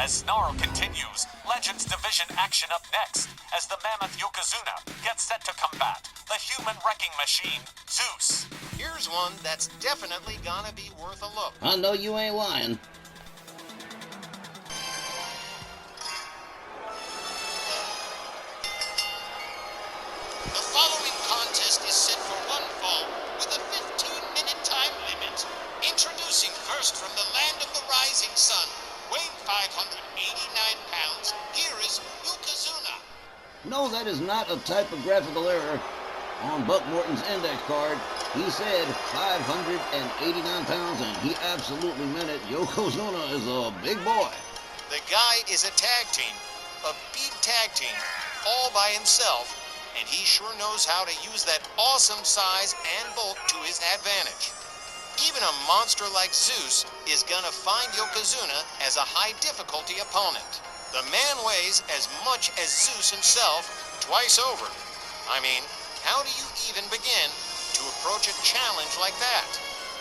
As Snarl continues, Legends Division action up next, as the mammoth Yokozuna gets set to combat the human wrecking machine, Zeus. Here's one that's definitely gonna be worth a look. I know you ain't lying. The following contest is set for one fall with a 15-minute time limit. Introducing first from the land of the rising sun, weighing 589 pounds, here is Yokozuna. No, that is not a typographical error. On Buck Morton's index card, he said 589 pounds, and he absolutely meant it. Yokozuna is a big boy. The guy is a tag team, a big tag team, all by himself, and he sure knows how to use that awesome size and bulk to his advantage. Even a monster like Zeus is gonna find Yokozuna as a high difficulty opponent. The man weighs as much as Zeus himself, twice over. I mean, how do you even begin to approach a challenge like that?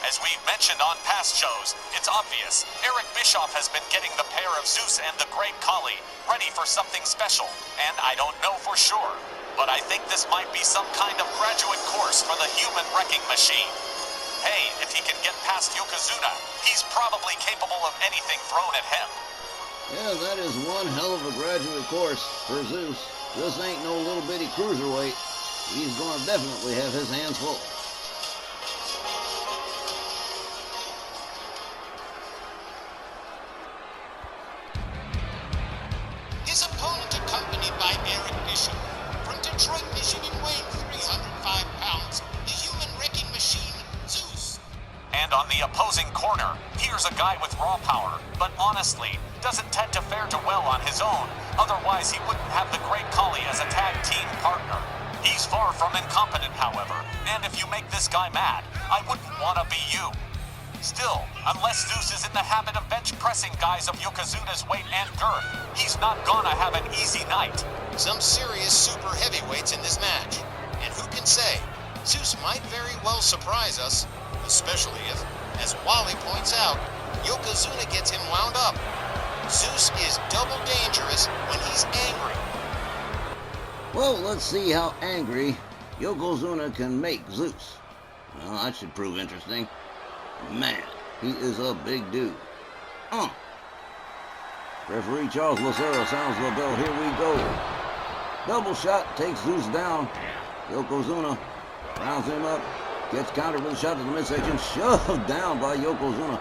As we've mentioned on past shows, it's obvious Eric Bischoff has been getting the pair of Zeus and the Great Collie ready for something special, and I don't know for sure, but I think this might be some kind of graduate course for the human wrecking machine. Hey, if he can get past Yokozuna, he's probably capable of anything thrown at him. Yeah, that is one hell of a graduate course for Zeus. This ain't no little bitty cruiserweight. He's gonna definitely have his hands full. His opponent, accompanied by Eric Bischoff, from Detroit, Michigan, weighing 305 pounds, the human wrecking machine, Zeus. And on the opposing corner, here's a guy with raw power, but honestly, doesn't tend to fare too well on his own. Otherwise, he wouldn't have the Great Collie as a tag team partner. He's far from incompetent, however, and if you make this guy mad, I wouldn't want to be you. Still, unless Zeus is in the habit of bench pressing guys of Yokozuna's weight and girth, he's not gonna have an easy night. Some serious super heavyweights in this match. And who can say, Zeus might very well surprise us, especially if, as Wally points out, Yokozuna gets him wound up. Zeus is double dangerous when he's angry. Well, let's see how angry Yokozuna can make Zeus. Well, that should prove interesting. Man, he is a big dude. Referee Charles Lucero sounds the bell. Here we go. Double shot takes Zeus down. Yokozuna rounds him up. Gets countered with a shot to the midsection. Shoved down by Yokozuna.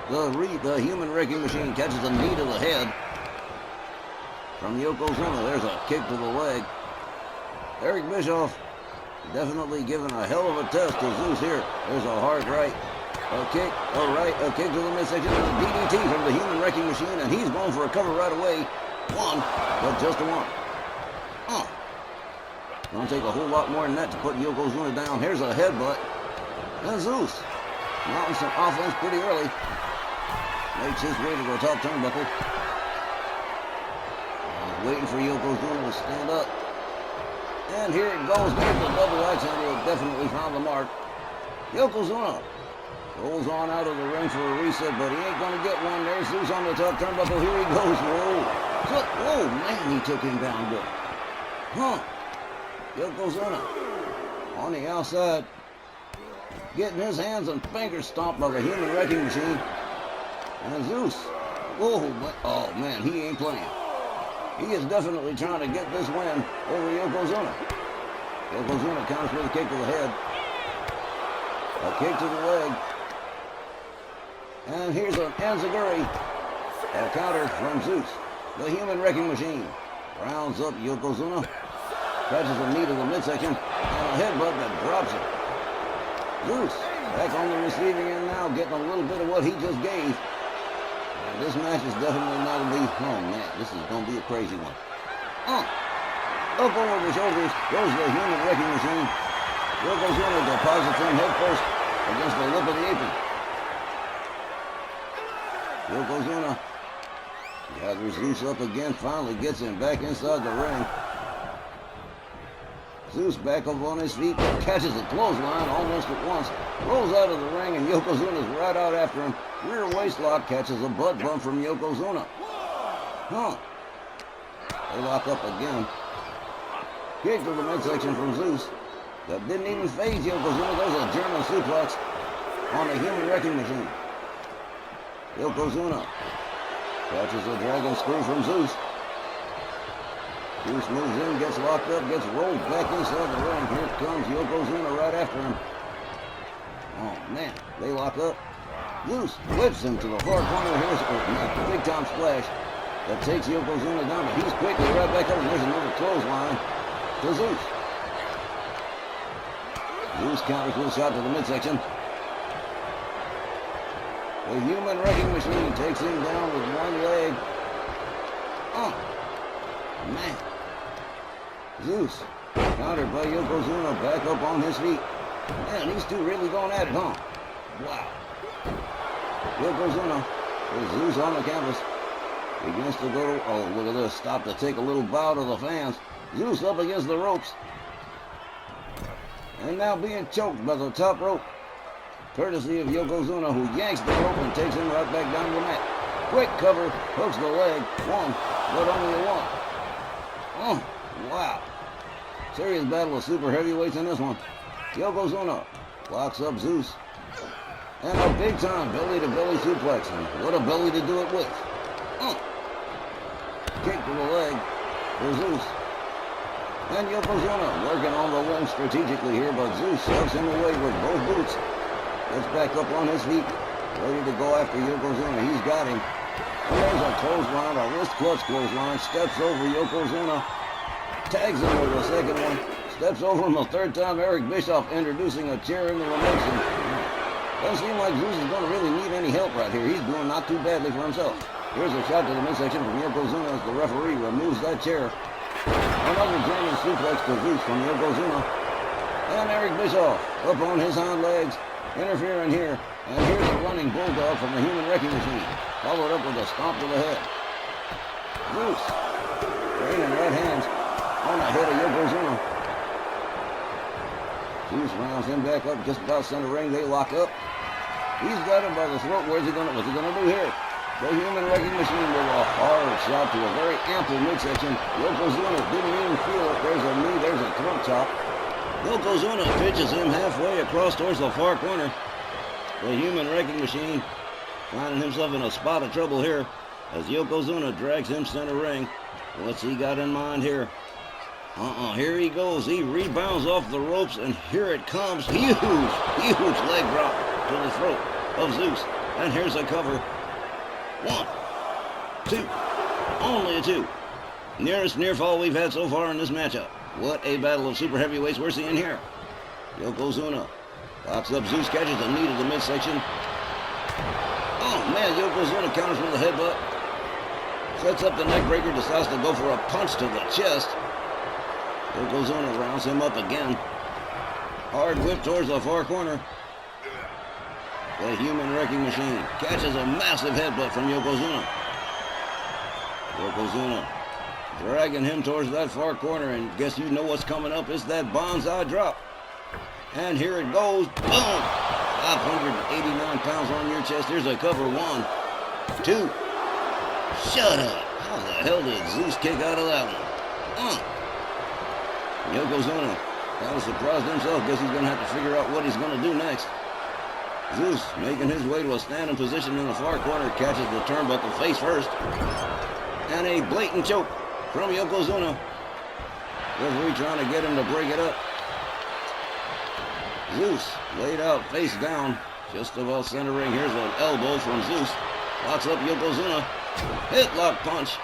The human wrecking machine catches a knee to the head from Yokozuna. There's a kick to the leg. Eric Bischoff definitely giving a hell of a test to Zeus here. There's a hard right. A kick to the midsection, and a DDT from the human wrecking machine, and he's going for a cover right away. One, but just a one. Gonna take a whole lot more than that to put Yokozuna down. Here's a headbutt. And Zeus mounting some offense pretty early. Makes his way to the top turnbuckle. Waiting for Yokozuna to stand up. And here it goes. There's the double axe handle. Definitely found the mark. Yokozuna rolls on out of the ring for a reset, but he ain't going to get one. There's Zeus on the top turnbuckle. Here he goes. Whoa, man, he took him down good. Yokozuna on the outside, getting his hands and fingers stomped by the human wrecking machine. And Zeus, oh man, he ain't playing. He is definitely trying to get this win over Yokozuna. Yokozuna counters with a kick to the head. A kick to the leg. And here's an enziguri. A counter from Zeus. The human wrecking machine rounds up Yokozuna. Catches a knee to the midsection. And a headbutt that drops it. Zeus back on the receiving end now, getting a little bit of what he just gave. And this match is definitely not going to be, oh man, this is going to be a crazy one. Up over the shoulders goes the human wrecking machine. Yokozuna deposits him head first against the lip of the apron. Yokozuna gathers Zeus up again, finally gets him back inside the ring. Zeus back up on his feet, catches a clothesline almost at once, rolls out of the ring, and Yokozuna's right out after him. Rear waist lock catches a butt bump from Yokozuna. Huh. They lock up again. Kick to the midsection from Zeus. That didn't even phase Yokozuna. There's a German suplex on the human wrecking machine. Yokozuna catches a dragon screw from Zeus. Zeus moves in, gets locked up, gets rolled back inside the ring. Here comes Yokozuna right after him. Oh, man. They lock up. Zeus whips him to the far corner. Here's a big time splash that takes Yokozuna down, but he's quickly right back up. There's another clothesline to Zeus. Zeus counters with a shot to the midsection. The human wrecking machine takes him down with one leg. Oh, man. Zeus countered by Yokozuna, back up on his feet. Man, these two really going at it, huh? Wow. Yokozuna with Zeus on the canvas. Begins to go, oh, look at this. Stop to take a little bow to the fans. Zeus up against the ropes. And now being choked by the top rope. Courtesy of Yokozuna, who yanks the rope and takes him right back down the mat. Quick cover, hooks the leg. One, but only a one. Oh, wow. Serious battle of super heavyweights in this one. Yokozuna locks up Zeus. And a big time belly-to-belly suplex. And what a belly to do it with. Kick to the leg for Zeus. And Yokozuna working on the ring strategically here, but Zeus shoves him away with both boots. Gets back up on his feet, ready to go after Yokozuna. He's got him. And there's a clothesline, a wrist clutch clothesline. Steps over Yokozuna. Tags him with a second one. Steps over him a third time. Eric Bischoff introducing a chair in the remotion. Doesn't seem like Zeus is going to really need any help right here. He's doing not too badly for himself. Here's a shot to the midsection from Yokozuna as the referee removes that chair. Another German suplex to Zeus from Yokozuna. And Eric Bischoff up on his hind legs, interfering here. And here's a running bulldog from the human wrecking machine, followed up with a stomp to the head. Zeus raining right hands on the head of Yokozuna. Zeus rounds him back up just about center ring. They lock up. He's got him by the throat. What's he gonna do here? The human wrecking machine with a hard shot to a very ample midsection. Yokozuna didn't even feel it. There's a knee, there's a throat chop. Yokozuna pitches him halfway across towards the far corner. The human wrecking machine finding himself in a spot of trouble here as Yokozuna drags him center ring. What's he got in mind here? Here he goes. He rebounds off the ropes, and here it comes. Huge leg drop to the throat of Zeus. And here's a cover. 1, 2, only a 2. Nearest near fall we've had so far in this matchup. What a battle of super heavyweights we're seeing here. Yokozuna locks up Zeus, catches a knee to the midsection. Oh man, Yokozuna counters with a headbutt. Sets up the neck breaker, decides to go for a punch to the chest. Yokozuna rounds him up again. Hard whip towards the far corner. The human wrecking machine catches a massive headbutt from Yokozuna. Yokozuna dragging him towards that far corner, and guess you know what's coming up. It's that bonsai drop. And here it goes. Boom! 589 pounds on your chest. Here's a cover. 1, 2. Shut up. How the hell did Zeus kick out of that one? Yokozuna kind of surprised himself. Guess he's going to have to figure out what he's going to do next. Zeus making his way to a standing position in the far corner, catches the turnbuckle face first. And a blatant choke from Yokozuna. Referee trying to get him to break it up. Zeus laid out face down, just about center ring. Here's an elbow from Zeus. Locks up Yokozuna. Hitlock punch.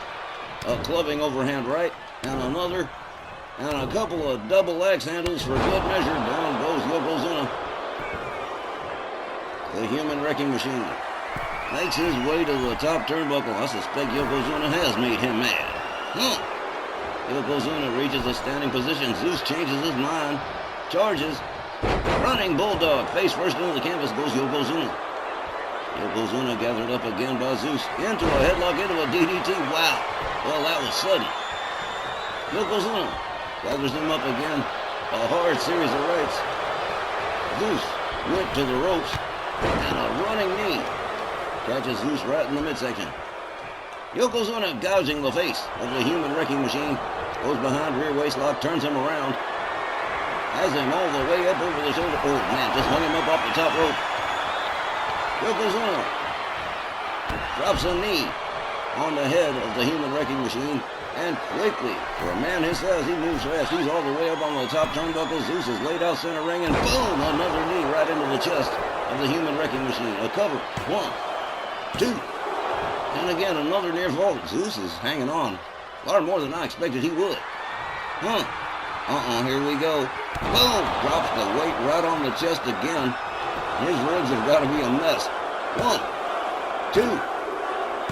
A clubbing overhand right. And another. And a couple of double axe handles for good measure. Down goes Yokozuna. The human wrecking machine makes his way to the top turnbuckle. I suspect Yokozuna has made him mad. Yokozuna reaches a standing position. Zeus changes his mind. Charges. Running bulldog. Face first into the canvas goes Yokozuna. Yokozuna gathered up again by Zeus. Into a headlock, into a DDT. Wow. Well, that was sudden. Yokozuna gathers him up again. A hard series of rights. Zeus went to the ropes. And a running knee catches Zeus right in the midsection. Yokozuna gouging the face of the human wrecking machine. Goes behind, rear waistlock, turns him around. Has him all the way up over the shoulder. Oh man, just hung him up off the top rope. Yokozuna drops a knee on the head of the human wrecking machine. And quickly, for a man his size, he moves fast. He's all the way up on the top turnbuckle. Zeus is laid out center ring, and boom, another knee right into the chest of the human wrecking machine. A cover. 1, 2. And again, another near fall. Zeus is hanging on. Far more than I expected he would. Here we go. Boom! Drops the weight right on the chest again. His ribs have got to be a mess. 1, 2,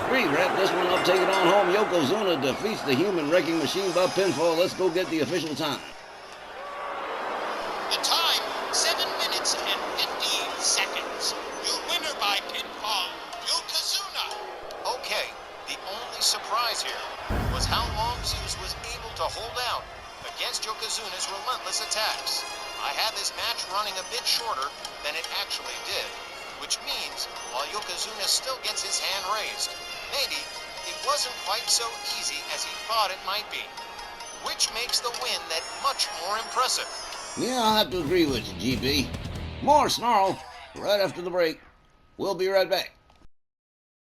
3. Wrap this one up, take it on home. Yokozuna defeats the human wrecking machine by pinfall. Let's go get the official time. The time, 7 minutes and 15 seconds. Your winner by pinfall, Yokozuna. Okay, the only surprise here was how long Zeus was able to hold out against Yokozuna's relentless attacks. I had this match running a bit shorter than it actually did, which means while Yokozuna still gets his hand raised, maybe it wasn't quite so easy as he thought it might be, which makes the win that much more impressive. Yeah, I'll have to agree with you, GB. More Snarl right after the break. We'll be right back.